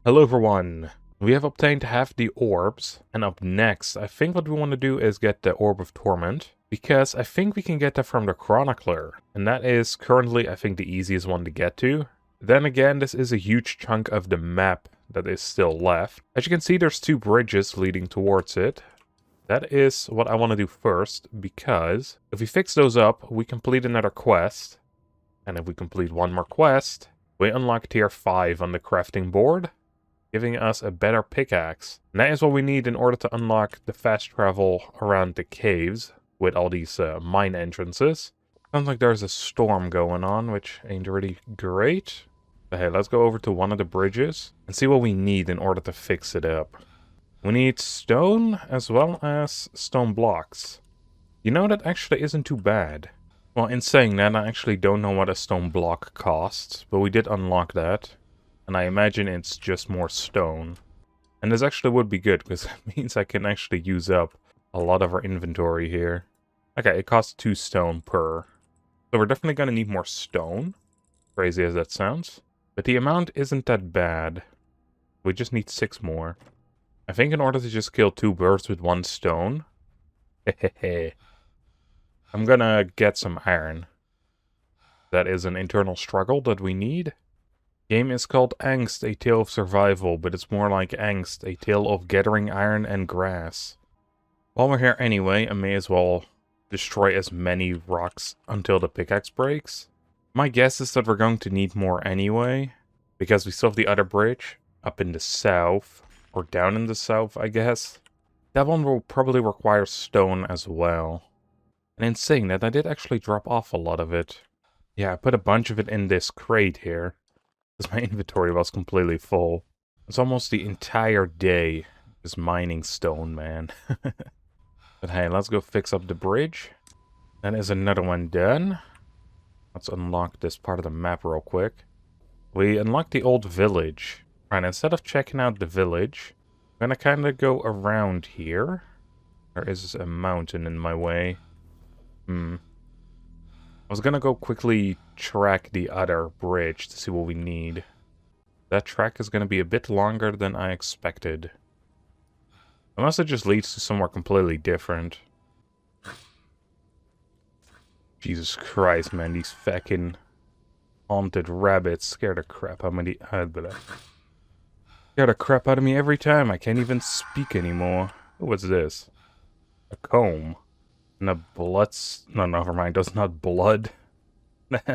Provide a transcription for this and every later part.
Hello everyone! We have obtained half the orbs, and up next, I think what we want to do is get the Orb of Torment, because I think we can get that from the Chronicler, and that is currently, I think, the easiest one to get to. Then again, this is a huge chunk of the map that is still left. As you can see, there's two bridges leading towards it. That is what I want to do first, because if we fix those up, we complete another quest, and if we complete one more quest, we unlock tier 5 on the crafting board, giving us a better pickaxe. And that is what we need in order to unlock the fast travel around the caves with all these mine entrances. Sounds like there's a storm going on, which ain't really great. But hey, let's go over to one of the bridges and see what we need in order to fix it up. We need stone as well as stone blocks. You know, that actually isn't too bad. Well, in saying that, I actually don't know what a stone block costs, but we did unlock that. And I imagine it's just more stone. And this actually would be good, because that means I can actually use up a lot of our inventory here. Okay, it costs 2 stone per. So we're definitely going to need more stone. Crazy as that sounds. But the amount isn't that bad. We just need 6 more. I think in order to just kill 2 birds with 1 stone. Hehehe. I'm gonna get some iron. That is an internal struggle that we need. Game is called Angst, A Tale of Survival, but it's more like Angst, A Tale of Gathering Iron and Grass. While we're here anyway, I may as well destroy as many rocks until the pickaxe breaks. My guess is that we're going to need more anyway, because we still have the other bridge up in the south, or down in the south, I guess. That one will probably require stone as well. And in saying that, I did actually drop off a lot of it. Yeah, I put a bunch of it in this crate here, because my inventory was completely full. It's almost the entire day just mining stone, man. But hey, let's go fix up the bridge. That is another one done. Let's unlock this part of the map real quick. We unlocked the old village. Right, instead of checking out the village, I'm gonna kind of go around here. There is a mountain in my way. I was gonna go quickly track the other bridge to see what we need. That track is gonna be a bit longer than I expected. Unless it just leads to somewhere completely different. Jesus Christ, man, these fucking haunted rabbits scare the crap out of me. Scare the crap out of me every time. I can't even speak anymore. What's this? A comb. And the bloods... No, never mind. Those are not blood.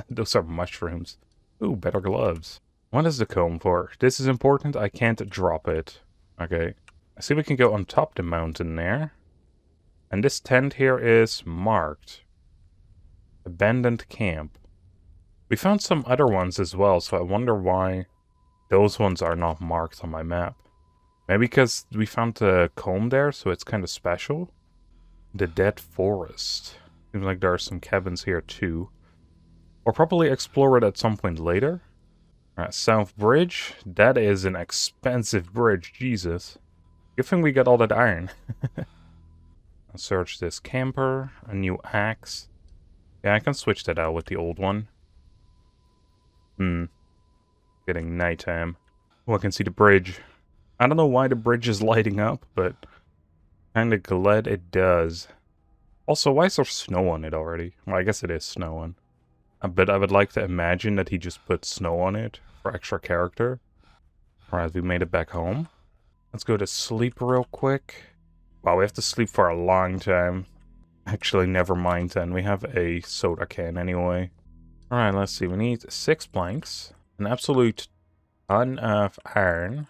Those are mushrooms. Ooh, better gloves. What is the comb for? This is important. I can't drop it. Okay. I see we can go on top the mountain there. And this tent here is marked. Abandoned camp. We found some other ones as well, so I wonder why those ones are not marked on my map. Maybe because we found the comb there, so it's kind of special. The Dead Forest. Seems like there are some cabins here too. Or probably explore it at some point later. Alright, South Bridge. That is an expensive bridge, Jesus. Good thing we got all that iron. I'll search this camper. A new axe. Yeah, I can switch that out with the old one. Getting nighttime. Oh, I can see the bridge. I don't know why the bridge is lighting up, but kinda glad it does. Also, why is there snow on it already? Well, I guess it is snowing. But I would like to imagine that he just put snow on it for extra character. Alright, we made it back home. Let's go to sleep real quick. Wow, we have to sleep for a long time. Actually, never mind then. We have a soda can anyway. Alright, let's see. We need 6 planks. An absolute ton of iron.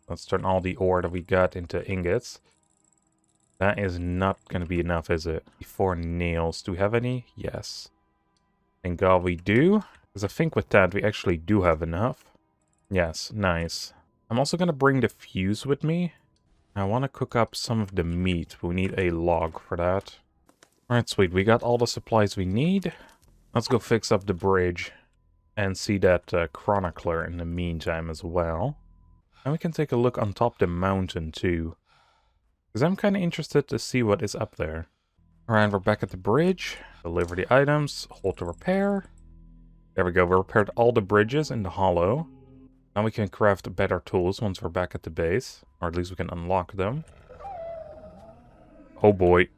Let's turn all the ore that we got into ingots. That is not going to be enough, is it? 4 nails. Do we have any? Yes. Thank God we do. Because I think with that, we actually do have enough. Yes, nice. I'm also going to bring the fuse with me. I want to cook up some of the meat. We need a log for that. Alright, sweet. We got all the supplies we need. Let's go fix up the bridge. And see that chronicler in the meantime as well. And we can take a look on top the mountain too. Because I'm kind of interested to see what is up there. Alright, we're back at the bridge. Deliver the items. Hold to repair. There we go. We repaired all the bridges in the hollow. Now we can craft better tools once we're back at the base. Or at least we can unlock them. Oh boy.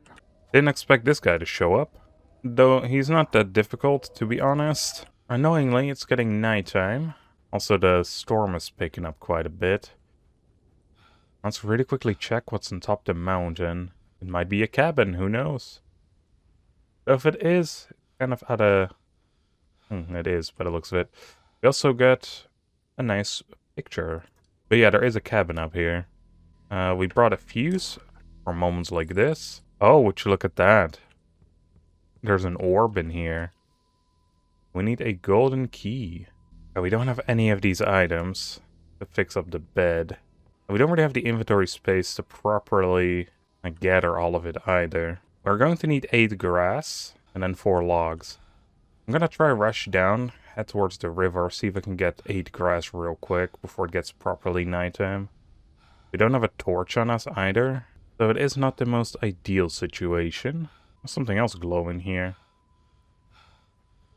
Didn't expect this guy to show up. Though he's not that difficult, to be honest. Annoyingly, it's getting nighttime. Also, the storm is picking up quite a bit. Let's really quickly check what's on top of the mountain. It might be a cabin, who knows? If it is, kind of at a... it is, by the looks of it. We also got a nice picture. But yeah, there is a cabin up here. We brought a fuse for moments like this. Oh, would you look at that? There's an orb in here. We need a golden key. We don't have any of these items to fix up the bed. We don't really have the inventory space to properly gather all of it either. We're going to need 8 grass and then 4 logs. I'm gonna try rush down, head towards the river, see if I can get 8 grass real quick before it gets properly nighttime. We don't have a torch on us either, so it is not the most ideal situation. There's something else glowing here.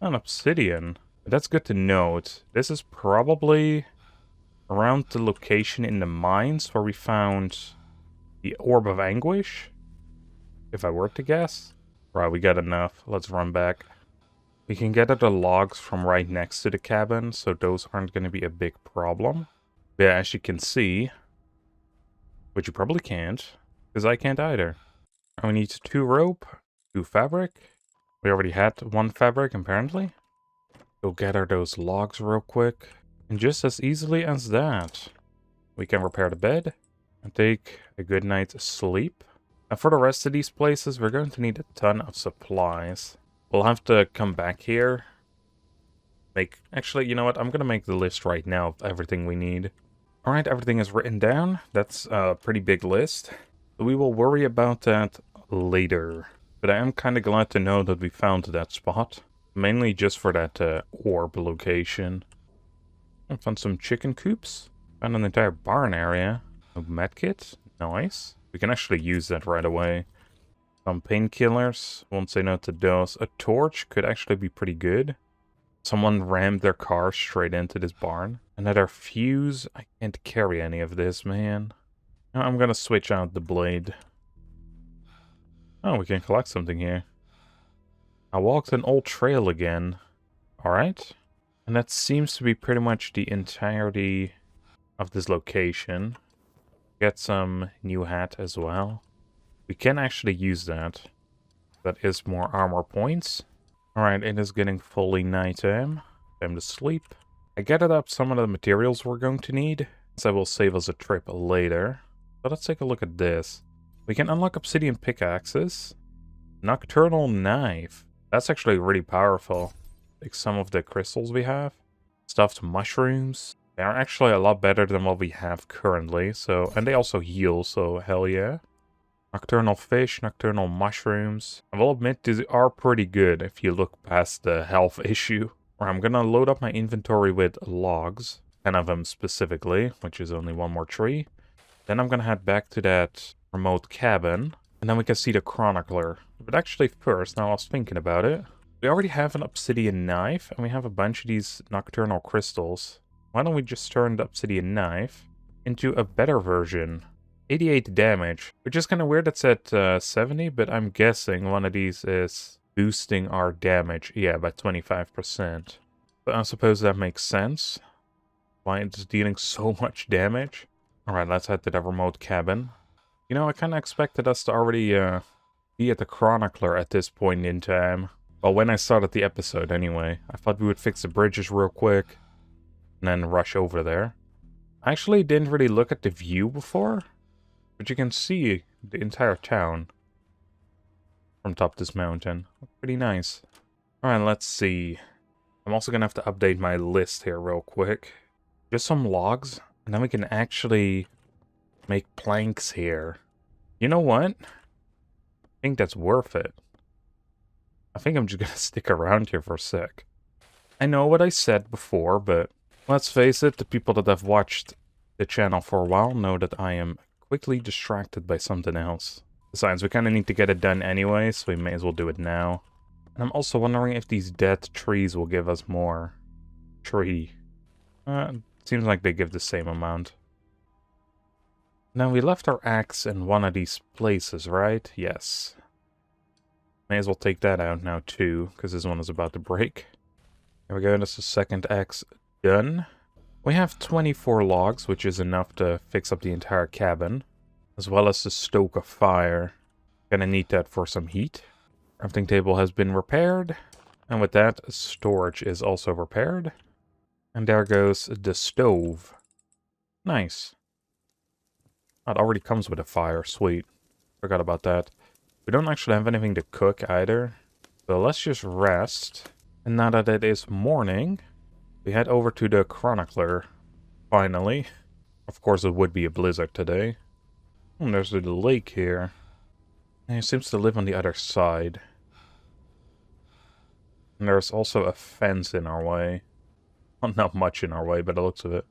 An obsidian. But that's good to note. This is probably around the location in the mines where we found the orb of anguish. If I were to guess. Right, we got enough. Let's run back. We can get at the logs from right next to the cabin, so those aren't going to be a big problem. But yeah, as you can see, which you probably can't, because I can't either. We need 2 rope, 2 fabric. We already had 1 fabric, apparently. Go gather those logs real quick. And just as easily as that, we can repair the bed and take a good night's sleep. And for the rest of these places, we're going to need a ton of supplies. We'll have to come back here. Actually, you know what? I'm going to make the list right now of everything we need. Alright, everything is written down. That's a pretty big list. We will worry about that later. But I am kind of glad to know that we found that spot. Mainly just for that orb location. I found some chicken coops. Found an entire barn area. A medkit. Nice. We can actually use that right away. Some painkillers. Won't say no to those. A torch could actually be pretty good. Someone rammed their car straight into this barn. Another fuse. I can't carry any of this, man. I'm gonna switch out the blade. Oh, we can collect something here. I walked an old trail again. Alright. And that seems to be pretty much the entirety of this location. Get some new hat as well. We can actually use that. That is more armor points. Alright, it is getting fully nighttime. Time to sleep. I gathered up some of the materials we're going to need. So that will save us a trip later. But let's take a look at this. We can unlock obsidian pickaxes. Nocturnal knife. That's actually really powerful. Like some of the crystals we have. Stuffed mushrooms. They are actually a lot better than what we have currently. And they also heal, so hell yeah. Nocturnal fish, nocturnal mushrooms. I will admit these are pretty good if you look past the health issue. I'm gonna load up my inventory with logs. 10 of them specifically, which is only 1 more tree. Then I'm gonna head back to that remote cabin. And then we can see the chronicler. But actually first, now I was thinking about it. We already have an obsidian knife. And we have a bunch of these nocturnal crystals. Why don't we just turn the obsidian knife into a better version? 88 damage, which is kind of weird. It's at 70, but I'm guessing one of these is boosting our damage, yeah, by 25%. But I suppose that makes sense. Why it's dealing so much damage. Alright, let's head to the remote cabin. You know, I kind of expected us to already be at the chronicler at this point in time. Well, when I started the episode anyway. I thought we would fix the bridges real quick and then rush over there. I actually didn't really look at the view before. But you can see the entire town from top of this mountain. Pretty nice. Alright, let's see. I'm also gonna have to update my list here real quick. Just some logs, and then we can actually make planks here. You know what? I think that's worth it. I think I'm just gonna stick around here for a sec. I know what I said before, but let's face it, the people that have watched the channel for a while know that I am quickly distracted by something else. Besides, we kind of need to get it done anyway, so we may as well do it now. And I'm also wondering if these dead trees will give us more tree. Seems like they give the same amount. Now we left our axe in one of these places, right? Yes. May as well take that out now too, because this one is about to break. There we go, that's the second axe done. We have 24 logs, which is enough to fix up the entire cabin, as well as to stoke a fire. Gonna need that for some heat. Crafting table has been repaired, and with that, storage is also repaired. And there goes the stove. Nice. Oh, it already comes with a fire, sweet. Forgot about that. We don't actually have anything to cook either, so let's just rest. And now that it is morning, we head over to the chronicler, finally. Of course it would be a blizzard today. There's the lake here. And it seems to live on the other side. And there's also a fence in our way. Well, not much in our way, but it looks of it.